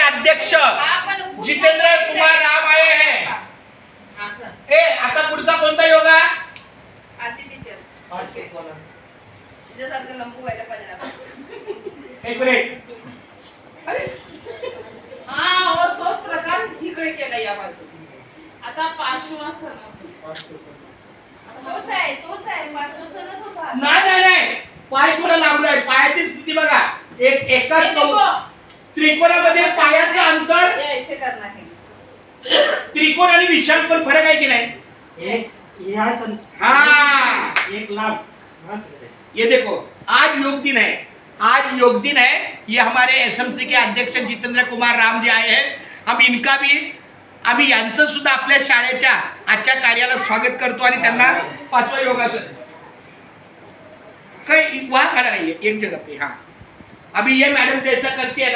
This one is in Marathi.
अध्यक्ष जितेंद्र कुमार राम आए हैं। ए आता पुढचा कोणता योगा? आरती टीचर तिच्यासारखं लंबू व्हायला पाहिजे ना. एक मिनिट. हा हो तोच प्रकार इकडे केला या बाजूने. आता पार्श्वासन असेल. तोच आहे पार्श्वसनच होता. नाही नाही नाही, पाय थोडा लांबला आहे. पायाची स्थिती बघा. एका त्रिकोणामध्ये पायाचं अंतर, ये ऐसे करना है. त्रिकोण आणि विशालकोन फरक आहे की नाही? हाँ, एक लाभ. ये देखो आज योग दिन है. आज योग दिन है. ये हमारे एसएमसी के अध्यक्ष जितेंद्र कुमार राम जी आए हैं. हम इनका भी आम्ही यांचं सुद्धा आपल्या शाळेच्या आजच्या कार्याला स्वागत करतो आणि त्यांना 5वां योगासन कहीं वहां खड़ा रहिए एक जगह पे. हाँ, अभी ये मैडम जैसा करती है